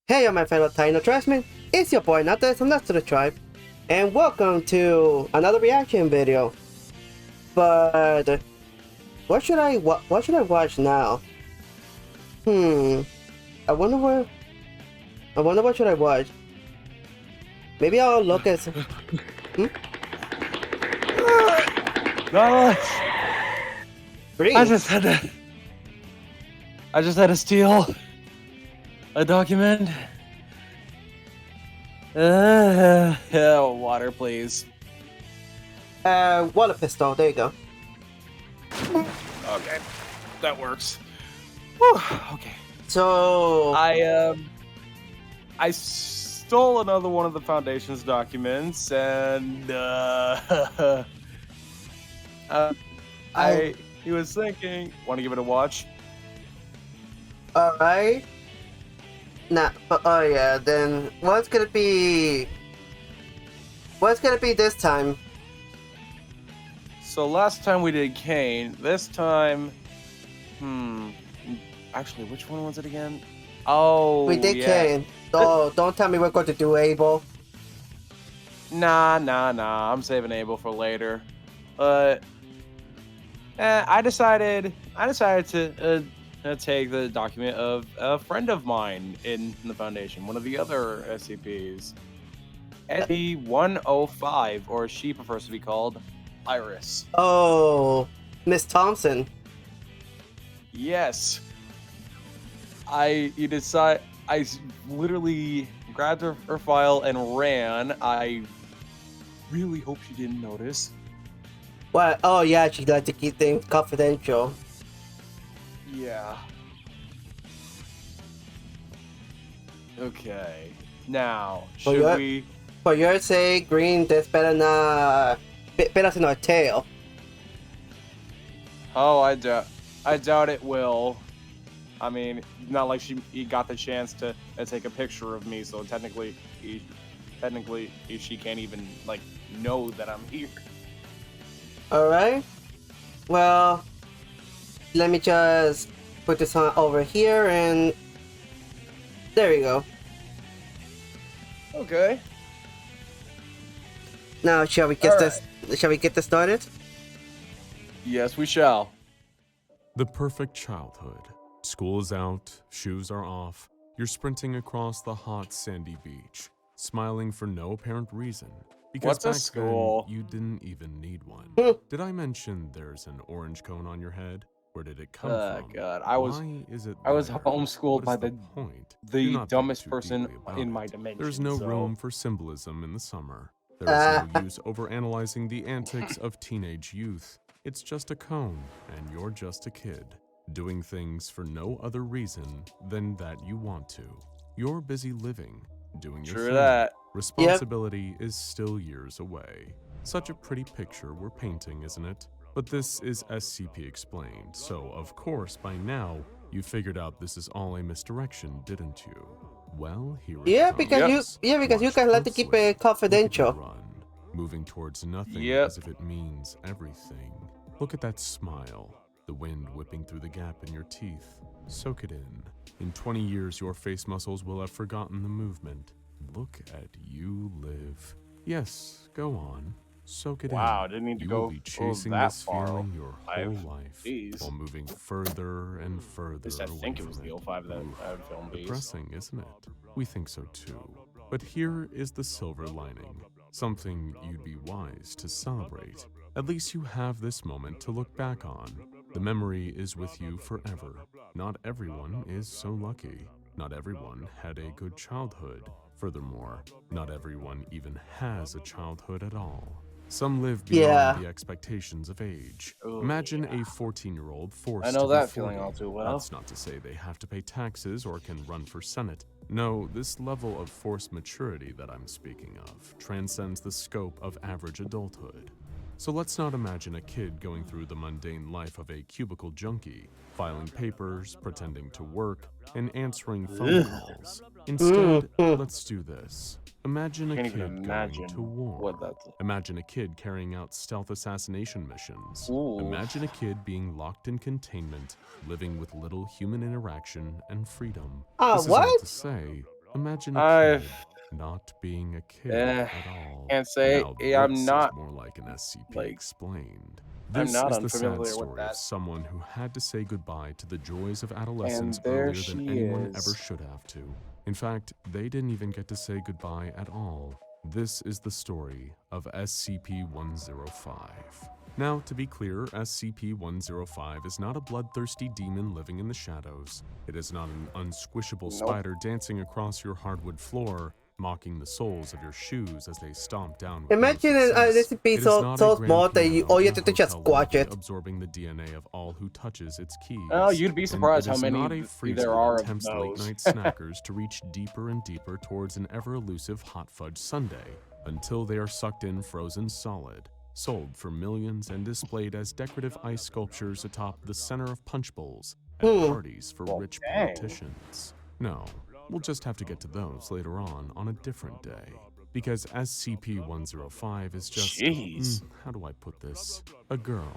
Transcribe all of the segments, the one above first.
Hey, my fellow Taino tribesmen, it's your boy Nautilus Renders to the tribe, and welcome to another reaction video. But what should I watch now? I wonder what should I watch. Maybe I'll look at some. No, Green. I just had to steal a document. Water, please. Water pistol. There you go. Okay, that works. Whew, okay. So I stole another one of the Foundation's documents, and he was thinking, want to give it a watch? all right. Nah, but oh yeah. Then what's gonna be? What's gonna be this time? So last time we did Kane. This time, actually, which one was it again? Oh, We did yeah. Kane. Oh, don't tell me we're going to do Abel. Nah. I'm saving Abel for later. But I decided to take the document of a friend of mine in the Foundation, one of the other SCPs, SCP-105, or as she prefers to be called, Iris. Oh, Miss Thompson. Yes. I literally grabbed her file and ran. I really hope she didn't notice. What? Oh yeah, she'd like to keep things confidential. Yeah. Okay. Now, should we? For your sake, Green, this better not bit us in our tail. Oh, I doubt it will. I mean, not like he got the chance to take a picture of me, so technically she can't even like know that I'm here. All right. Well, let me just put this on over here, and there you go. Okay. Now, shall we get All this? Shall we get this started? Yes, we shall. The perfect childhood. School is out, shoes are off, you're sprinting across the hot sandy beach, smiling for no apparent reason. Because What's a back school? then, you didn't even need one. Did I mention there's an orange cone on your head? Where did it come from? God, I was there? homeschooled by the point? Do the not think dumbest too person deeply about in it. my dimension. There's no so... room for symbolism in the summer. There is no use overanalyzing the antics of teenage youth. It's just a cone, and you're just a kid, doing things for no other reason than that you want to. You're busy living, doing your thing. that. Responsibility is still years away. Such a pretty picture we're painting, isn't it? But this is SCP Explained, so of course by now you figured out this is all a misdirection, didn't you? Well, here it Yeah, comes. because you guys like to keep it confidential. Run, moving towards nothing as if it means everything. Look at that smile, the wind whipping through the gap in your teeth. Soak it in. In 20 years, your face muscles will have forgotten the movement. Look at you live. Yes, go on. Soak it in. Wow, didn't need to You go will be chasing that this far. feeling your whole life, Jeez. while moving further and further I away think it was from the 05 that I would film these. Depressing, isn't it? We think so too. But here is the silver lining. Something you'd be wise to celebrate. At least you have this moment to look back on. The memory is with you forever. Not everyone is so lucky. Not everyone had a good childhood. Furthermore, not everyone even has a childhood at all. Some live beyond the expectations of age. Imagine a 14-year-old forced to be 40. Feeling all too well. That's not to say they have to pay taxes or can run for Senate. No, this level of forced maturity that I'm speaking of transcends the scope of average adulthood. So let's not imagine a kid going through the mundane life of a cubicle junkie, filing papers, pretending to work, and answering phone calls. Instead, let's do this. Imagine a kid going to war. Imagine a kid carrying out stealth assassination missions. Imagine a kid being locked in containment, living with little human interaction and freedom. This is not to say Imagine a I've kid not being a kid eh, at all. can't say Now I'm this not is more like an SCP like Explained. I'm This not is the sad unfamiliar with story of that. someone who had to say goodbye to the joys of adolescence And there earlier than she anyone ever is. should have to. In fact, they didn't even get to say goodbye at all. This is the story of SCP-105. Now, to be clear, SCP-105 is not a bloodthirsty demon living in the shadows. It is not an unsquishable Nope. spider dancing across your hardwood floor, mocking the soles of your shoes as they stomp down with Imagine no an success. SCP It is so, not so a grand small that piano all you in have a to do is just hotel squash lobby it. absorbing the DNA of all who touches its keys. Oh, you'd be surprised And how it is many not a freezer there are that of tempts those. late-night snackers to reach deeper and deeper towards an ever-elusive hot fudge sundae until they are sucked in frozen solid, sold for millions and displayed as decorative ice sculptures atop the center of punch bowls at parties for Well, rich dang. politicians. No, we'll just have to get to those later on a different day. Because SCP-105 is just, Jeez. how do I put this? A girl.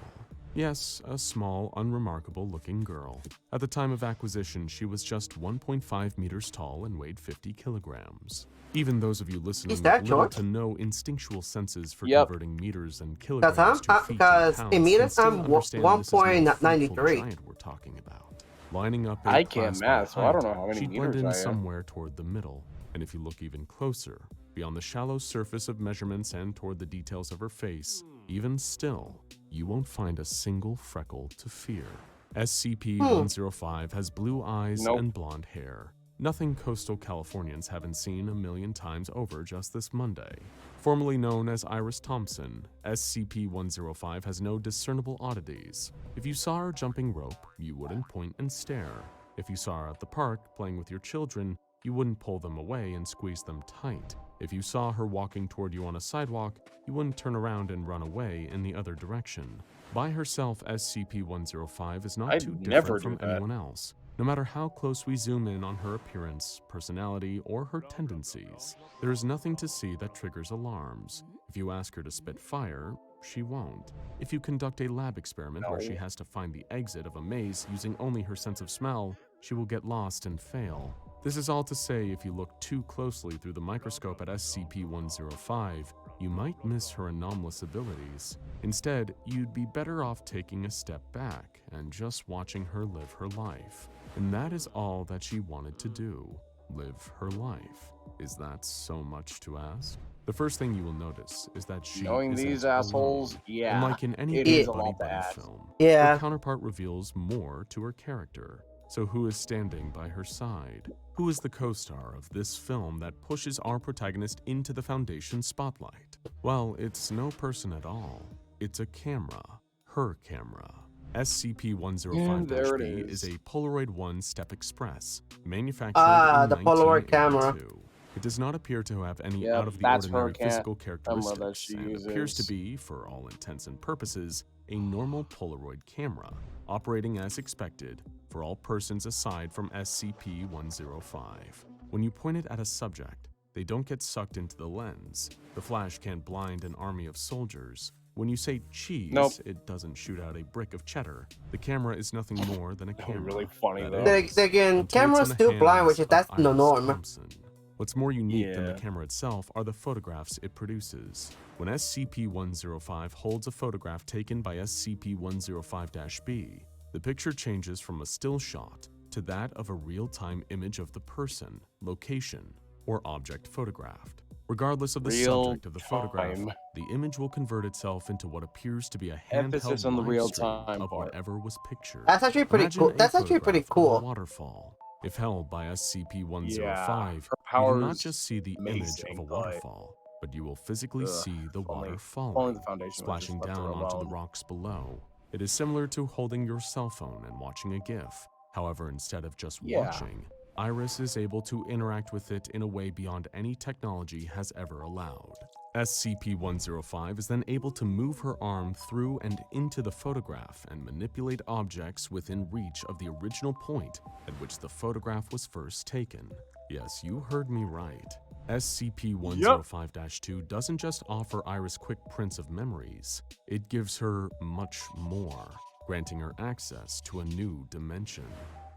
Yes, a small, unremarkable-looking girl. At the time of acquisition, she was just 1.5 meters tall and weighed 50 kilograms. Even those of you listening with that little short? to no instinctual senses for Yep. converting meters and Because kilograms to feet and because pounds in can meters still I'm understand this is no frightful 1.93. giant we're talking about. Lining up a I can't class by math, so I don't height, know how many she'd blend meters in I am. somewhere toward the middle, and if you look even closer, beyond the shallow surface of measurements and toward the details of her face, even still, you won't find a single freckle to fear. SCP-105 has blue eyes Nope. and blonde hair. Nothing coastal Californians haven't seen a million times over just this Monday. Formerly known as Iris Thompson, SCP-105 has no discernible oddities. If you saw her jumping rope, you wouldn't point and stare. If you saw her at the park playing with your children, you wouldn't pull them away and squeeze them tight. If you saw her walking toward you on a sidewalk, you wouldn't turn around and run away in the other direction. By herself, SCP-105 is not I'd too never different from do that. anyone else. No matter how close we zoom in on her appearance, personality, or her tendencies, there is nothing to see that triggers alarms. If you ask her to spit fire, she won't. If you conduct a lab experiment where she has to find the exit of a maze using only her sense of smell, she will get lost and fail. This is all to say, if you look too closely through the microscope at SCP-105, you might miss her anomalous abilities. Instead, you'd be better off taking a step back and just watching her live her life. And that is all that she wanted to do, live her life. Is that so much to ask? The first thing you will notice is that she Knowing isn't these assholes, alone. yeah, Unlike in any it good is a lot to buddy-buddy ask. film, Yeah. her counterpart reveals more to her character. So who is standing by her side? Who is the co-star of this film that pushes our protagonist into the Foundation spotlight? Well, it's no person at all. It's a camera. Her camera. SCP-105-B is a Polaroid 1 Step Express, manufactured in the Polaroid camera. 1982. It does not appear to have any Yep, that's her out-of-the-ordinary physical camera that characteristics she and appears to uses. be, for all intents and purposes, a normal Polaroid camera, operating as expected for all persons aside from SCP-105. When you point it at a subject, they don't get sucked into the lens. The flash can't blind an army of soldiers. When you say cheese, Nope. it doesn't shoot out a brick of cheddar. The camera is nothing more than a That would be camera. really funny, That though. is, Again, until it's cameras in the do blind, hands which is of that's the Iris norm. Thompson. What's more unique than the Yeah. camera itself are the photographs it produces. When SCP-105 holds a photograph taken by SCP-105-B, the picture changes from a still shot to that of a real-time image of the person, location, or object photographed. Regardless of the subject of the photograph, Real-time. the image will convert itself into what appears to be a Emphasis handheld on the live real-time stream of part. whatever was pictured. That's actually pretty Imagine cool. a That's actually pretty photograph of a cool. waterfall. If held by SCP-105, Yeah, her you do power not is just see the image of a amazing, but- waterfall, but you will physically see the if only- water if only falling, the Foundation was just splashing left down her onto the alone. rocks below. It is similar to holding your cell phone and watching a GIF. However, instead of just Yeah. watching, Iris is able to interact with it in a way beyond any technology has ever allowed. SCP-105 is then able to move her arm through and into the photograph and manipulate objects within reach of the original point at which the photograph was first taken. Yes, you heard me right. SCP-105-2 doesn't just offer Iris quick prints of memories, it gives her much more. granting her access to a new dimension.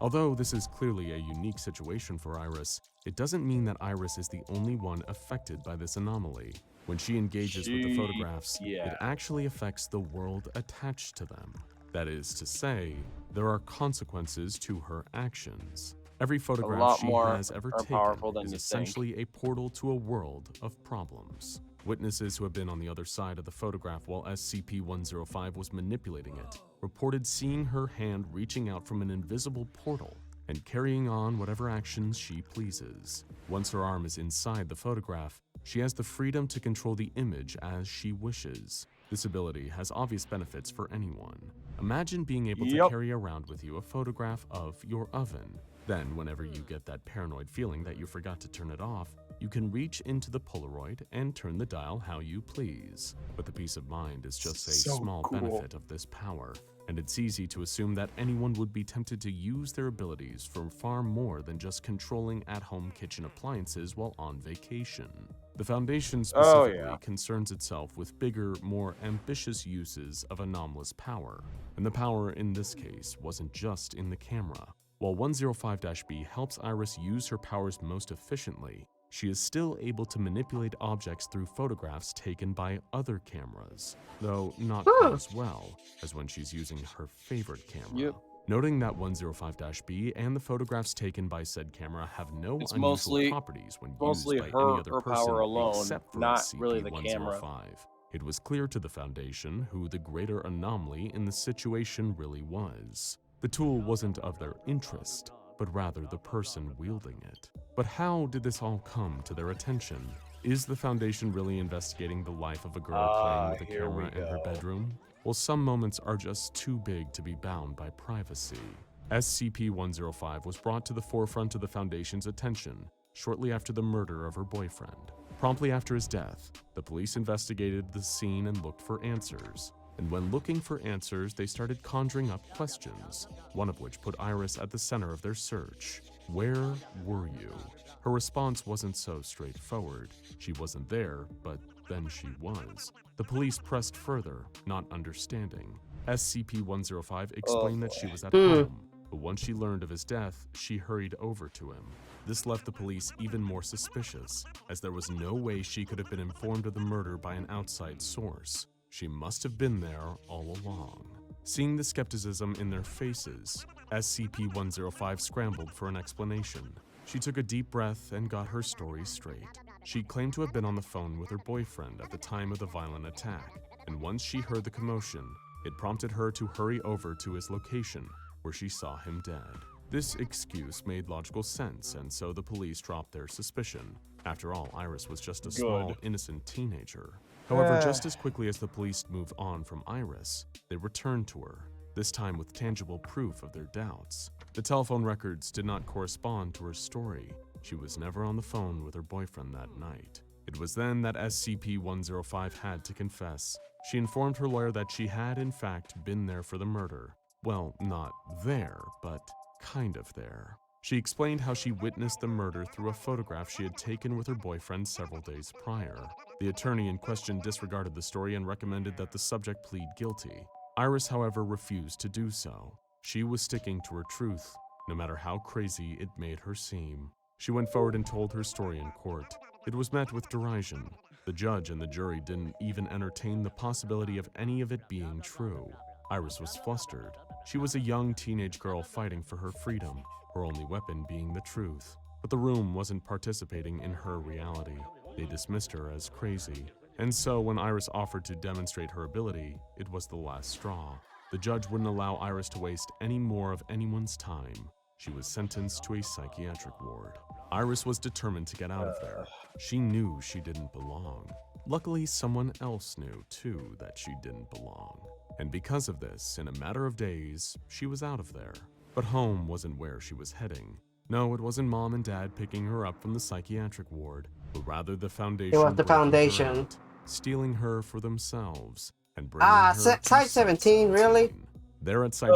Although this is clearly a unique situation for Iris, it doesn't mean that Iris is the only one affected by this anomaly. When she engages with the photographs, it actually affects the world attached to them. That is to say, there are consequences to her actions. Every photograph she has ever taken is essentially a portal to a world of problems. Witnesses who have been on the other side of the photograph while SCP-105 was manipulating it reported seeing her hand reaching out from an invisible portal and carrying on whatever actions she pleases. Once her arm is inside the photograph, she has the freedom to control the image as she wishes. This ability has obvious benefits for anyone. Imagine being able to carry around with you a photograph of your oven. Then, whenever you get that paranoid feeling that you forgot to turn it off, you can reach into the Polaroid and turn the dial how you please. But the peace of mind is just a small benefit of this power, and it's easy to assume that anyone would be tempted to use their abilities for far more than just controlling at-home kitchen appliances while on vacation. The Foundation specifically concerns itself with bigger, more ambitious uses of anomalous power, and the power in this case wasn't just in the camera. While 105-B helps Iris use her powers most efficiently, she is still able to manipulate objects through photographs taken by other cameras, though not quite as well as when she's using her favorite camera. Noting that 105-B and the photographs taken by said camera have no unusual properties when used by any other person except for SCP-105. It was clear to the Foundation who the greater anomaly in the situation really was. The tool wasn't of their interest, but rather the person wielding it. But how did this all come to their attention? Is the Foundation really investigating the life of a girl playing with a camera in her bedroom? Well, some moments are just too big to be bound by privacy. SCP-105 was brought to the forefront of the Foundation's attention shortly after the murder of her boyfriend. Promptly after his death, the police investigated the scene and looked for answers. And when looking for answers, they started conjuring up questions, one of which put Iris at the center of their search. Where were you? Her response wasn't so straightforward. She wasn't there, but then she was. The police pressed further, not understanding. SCP-105 explained that she was at home, but once she learned of his death, she hurried over to him. This left the police even more suspicious, as there was no way she could have been informed of the murder by an outside source. She must have been there all along. Seeing the skepticism in their faces, SCP-105 scrambled for an explanation. She took a deep breath and got her story straight. She claimed to have been on the phone with her boyfriend at the time of the violent attack, and once she heard the commotion, it prompted her to hurry over to his location, where she saw him dead. This excuse made logical sense, and so the police dropped their suspicion. After all, Iris was just a small, innocent teenager. However, just as quickly as the police moved on from Iris, they returned to her, this time with tangible proof of their doubts. The telephone records did not correspond to her story. She was never on the phone with her boyfriend that night. It was then that SCP-105 had to confess. She informed her lawyer that she had, in fact, been there for the murder. Well, not there, but kind of there. She explained how she witnessed the murder through a photograph she had taken with her boyfriend several days prior. The attorney in question disregarded the story and recommended that the subject plead guilty. Iris, however, refused to do so. She was sticking to her truth, no matter how crazy it made her seem. She went forward and told her story in court. It was met with derision. The judge and the jury didn't even entertain the possibility of any of it being true. Iris was flustered. She was a young teenage girl fighting for her freedom, her only weapon being the truth. But the room wasn't participating in her reality. They dismissed her as crazy. And so when Iris offered to demonstrate her ability, it was the last straw. The judge wouldn't allow Iris to waste any more of anyone's time. She was sentenced to a psychiatric ward. Iris was determined to get out of there. She knew she didn't belong. Luckily, someone else knew, too, that she didn't belong. And because of this, in a matter of days, she was out of there. But home wasn't where she was heading. No, it wasn't Mom and Dad picking her up from the psychiatric ward, but rather the Foundation. It was the Foundation. Out, stealing her for themselves and bringing her to Site 17, really? There at Site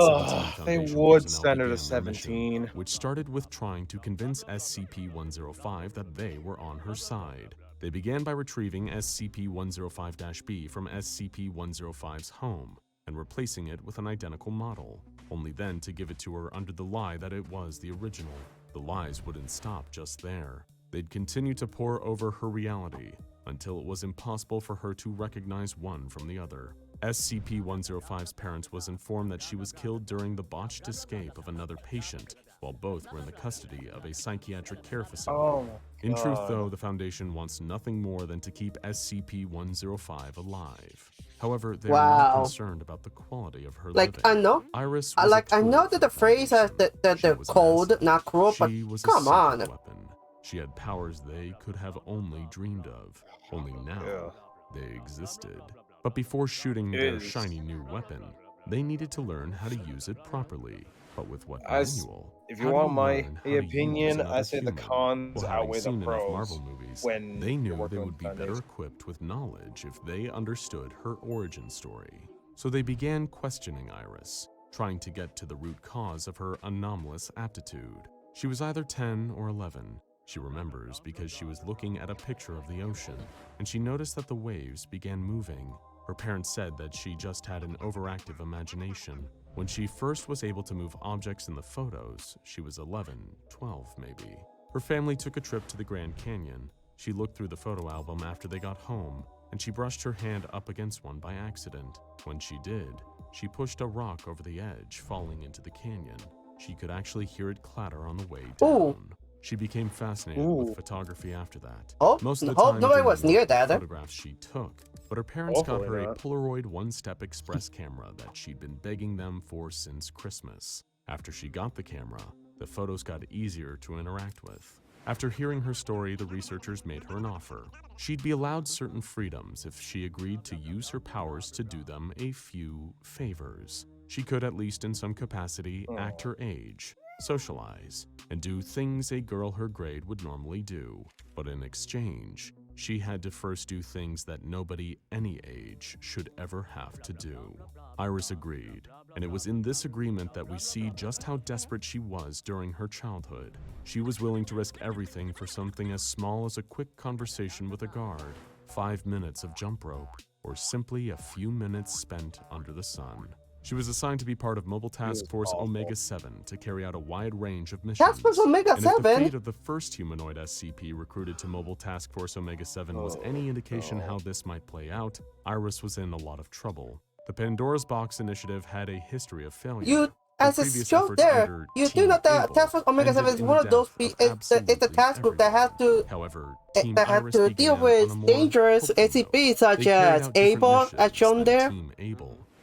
17, they would send her to 17. Mission, which started with trying to convince SCP-105 that they were on her side. They began by retrieving SCP-105-B from SCP-105's home, and replacing it with an identical model, only then to give it to her under the lie that it was the original. The lies wouldn't stop just there. They'd continue to pour over her reality until it was impossible for her to recognize one from the other. SCP-105's parents was informed that she was killed during the botched escape of another patient, while both were in the custody of a psychiatric care facility. In truth, though, the Foundation wants nothing more than to keep SCP-105 alive. However, they are not concerned about the quality of her living. I know, Iris I know that the phrase has the cold, not cruel, but come on. Weapon. She had powers they could have only dreamed of. Only now, they existed. But before shooting their shiny new weapon, they needed to learn how to use it properly. But with what manual? If you want my opinion, I say the cons outweigh the pros. Marvel movies, when they knew they would be better equipped with knowledge if they understood her origin story. So they began questioning Iris, trying to get to the root cause of her anomalous aptitude. She was either 10 or 11. She remembers because she was looking at a picture of the ocean, and she noticed that the waves began moving. Her parents said that she just had an overactive imagination. When she first was able to move objects in the photos, she was 11, 12 maybe. Her family took a trip to the Grand Canyon. She looked through the photo album after they got home, and she brushed her hand up against one by accident. When she did, she pushed a rock over the edge, falling into the canyon. She could actually hear it clatter on the way down. Ooh. She became fascinated with photography after that. Most of the time, nobody was near that. Photographs she took, but her parents got her a Polaroid one-step express camera that she'd been begging them for since Christmas. After she got the camera, the photos got easier to interact with. After hearing her story, the researchers made her an offer. She'd be allowed certain freedoms if she agreed to use her powers to do them a few favors. She could, at least in some capacity, act her age, socialize, and do things a girl her grade would normally do. But in exchange, she had to first do things that nobody any age should ever have to do. Iris agreed, and it was in this agreement that we see just how desperate she was during her childhood. She was willing to risk everything for something as small as a quick conversation with a guard, 5 minutes of jump rope, or simply a few minutes spent under the sun. She was assigned to be part of Mobile Task Force Omega-7 to carry out a wide range of missions. Task Force Omega-7? And if the fate of the first humanoid SCP recruited to Mobile Task Force Omega-7 was any indication how this might play out, Iris was in a lot of trouble. The Pandora's Box initiative had a history of failure. As it showed there, you do know that Task Force Omega-7 is one of those, it's a task group that has to deal with dangerous SCPs such as Able, as shown there.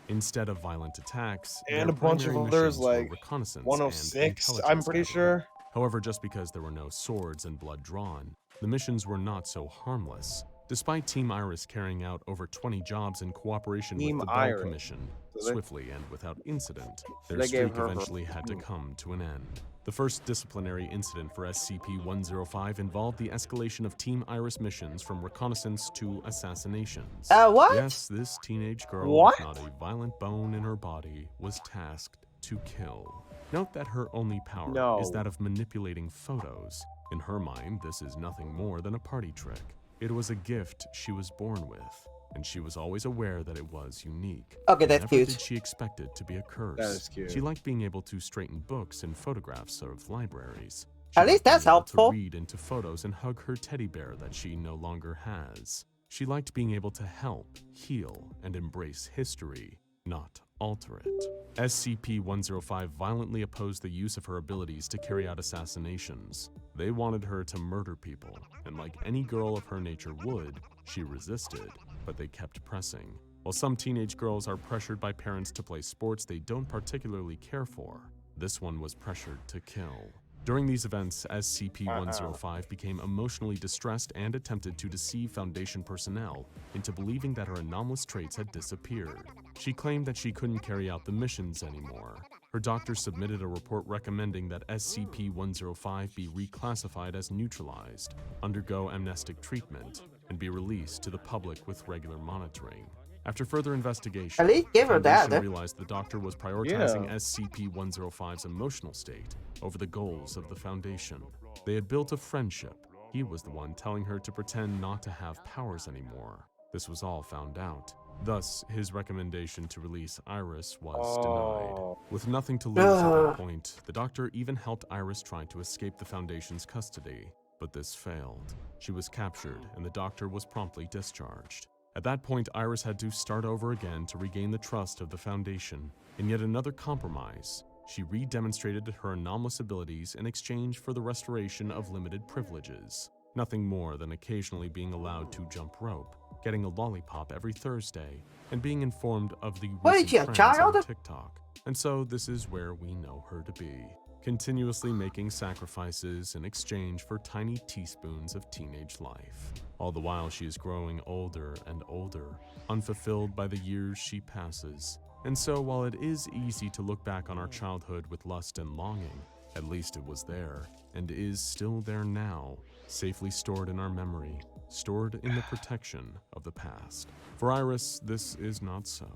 Instead of violent attacks, and a bunch of others like 106, I'm pretty sure. However, just because there were no swords and blood drawn, the missions were not so harmless. Despite Team Iris carrying out over 20 jobs in cooperation with the Bell Commission, swiftly and without incident, their streak eventually had to come to an end. The first disciplinary incident for SCP-105 involved the escalation of Team Iris missions from reconnaissance to assassinations. What? Yes, this teenage girl with not a violent bone in her body was tasked to kill. Note that her only power is that of manipulating photos. In her mind, this is nothing more than a party trick. It was a gift she was born with, and she was always aware that it was unique. Okay, that's cute. Never did she expect it to be a curse. That is cute. She liked being able to straighten books and photographs of libraries. At least that's helpful. To read into photos and hug her teddy bear that she no longer has. She liked being able to help, heal, and embrace history, not alter it. SCP-105 violently opposed the use of her abilities to carry out assassinations. They wanted her to murder people, and like any girl of her nature would, she resisted, but they kept pressing. While some teenage girls are pressured by parents to play sports they don't particularly care for, this one was pressured to kill. During these events, SCP-105 became emotionally distressed and attempted to deceive Foundation personnel into believing that her anomalous traits had disappeared. She claimed that she couldn't carry out the missions anymore. Her doctor submitted a report recommending that SCP-105 be reclassified as neutralized, undergo amnestic treatment, and be released to the public with regular monitoring. After further investigation, at least give her that. Realized the doctor was prioritizing SCP-105's emotional state over the goals of the Foundation. They had built a friendship. He was the one telling her to pretend not to have powers anymore. This was all found out. Thus, his recommendation to release Iris was Oh. denied. With nothing to lose at that point, the doctor even helped Iris try to escape the Foundation's custody, but this failed. She was captured, and the doctor was promptly discharged. At that point, Iris had to start over again to regain the trust of the Foundation. In yet another compromise, she re-demonstrated her anomalous abilities in exchange for the restoration of limited privileges. Nothing more than occasionally being allowed to jump rope, getting a lollipop every Thursday, and being informed of the What is recent she, a trends child? on TikTok. And so this is where we know her to be, continuously making sacrifices in exchange for tiny teaspoons of teenage life. All the while she is growing older and older, unfulfilled by the years she passes. And so while it is easy to look back on our childhood with lust and longing, at least it was there, and is still there now, safely stored in our memory, stored in the protection of the past. For Iris, this is not so.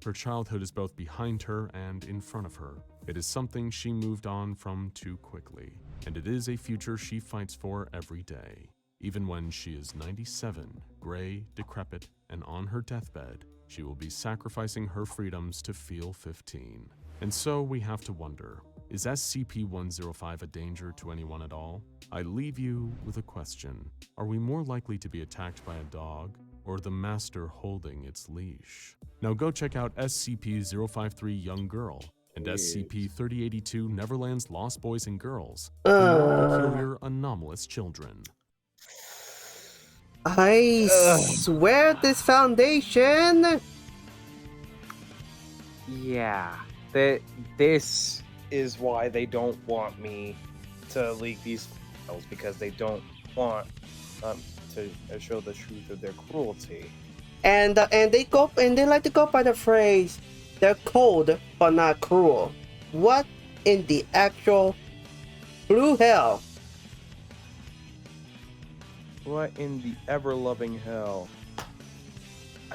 Her childhood is both behind her and in front of her. It is something she moved on from too quickly, and it is a future she fights for every day. Even when she is 97, gray, decrepit, and on her deathbed, she will be sacrificing her freedoms to feel 15. And so we have to wonder, is SCP-105 a danger to anyone at all? I leave you with a question. Are we more likely to be attacked by a dog, or the master holding its leash? Now go check out SCP-053 Young Girl and SCP-3082 Neverland's Lost Boys and Girls for more peculiar, anomalous children. I swear this Foundation. Yeah, this is why they don't want me to leak these files, because they don't want to show the truth of their cruelty. And they like to go by the phrase, they're cold but not cruel. What in the actual blue hell? What in the ever-loving hell?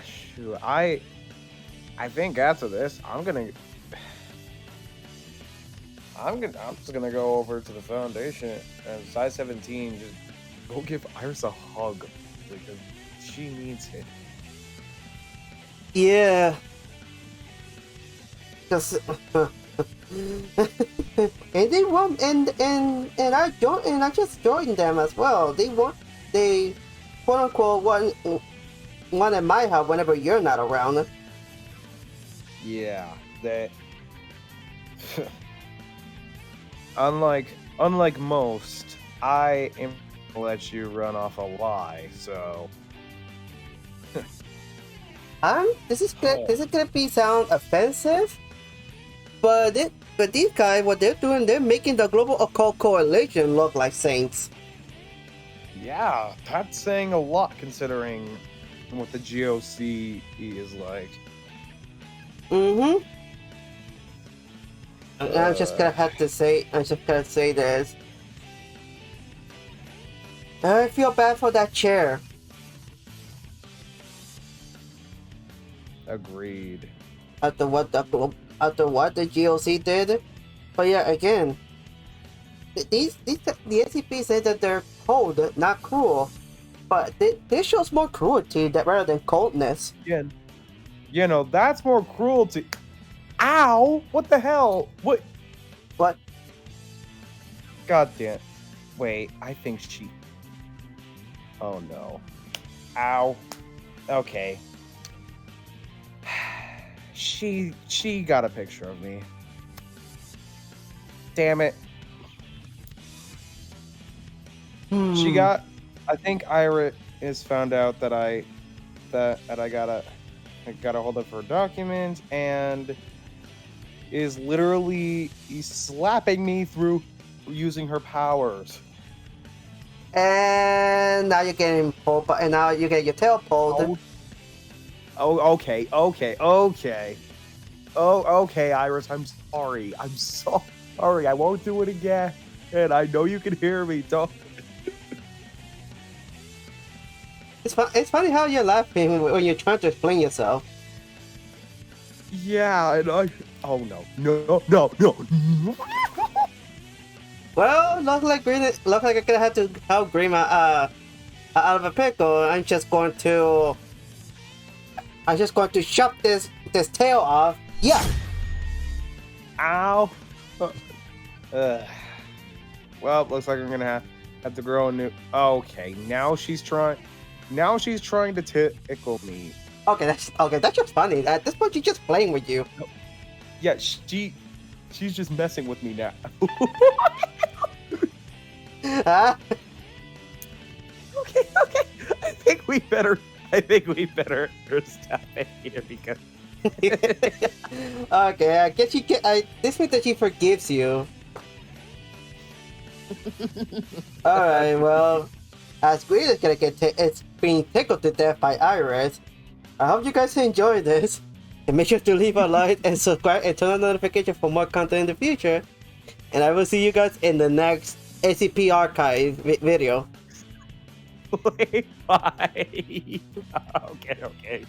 Shoot, I think after this, I'm just gonna go over to the Foundation and size 17, just go give Iris a hug, because she needs it. Yeah. Just and they want and I just joined them as well. They quote unquote want at my help whenever you're not around. Yeah, they unlike most, I am gonna let you run off a lie, so This is gonna sound offensive, but these guys, what they're doing, they're making the global occult coalition look like saints. yeah, that's saying a lot considering what the GOC is like. Mm-hmm. I'm just gonna say this. I feel bad for that chair. Agreed. After what the GOC did. But yeah, again, the SCP said that they're cold, not cruel. But this shows more cruelty rather than coldness. Yeah, you know, that's more cruelty. Ow! What the hell? What? What? God damn. Wait, I think she... Oh no. Ow. Okay. She got a picture of me. Damn it. She got... I think Iris has found out that I got a hold of her documents and is literally slapping me through using her powers. And now you're getting pulled, and now you get your tail pulled. Oh, okay. Oh, okay, Iris, I'm sorry. I'm so sorry. I won't do it again. And I know you can hear me. Don't. It's funny how you're laughing when you're trying to explain yourself. Yeah, and I... Oh, no. Well, looks like I'm gonna have to help Grima out of a pickle. I'm just going to I'm just going to chop this tail off. Yeah. Ow. Well, looks like I'm gonna have to grow a new. Okay, now she's trying to tickle me. Okay, that's just funny. At this point, she's just playing with you. Yeah, she's just messing with me now. Huh? Okay. I think we better stop it here because. Okay, I guess this means that she forgives you. Alright, well, as Greed is gonna it's being tickled to death by Iris. I hope you guys enjoyed this. And make sure to leave a like and subscribe and turn on notification for more content in the future. And I will see you guys in the next SCP archive video. Wait, bye. Okay.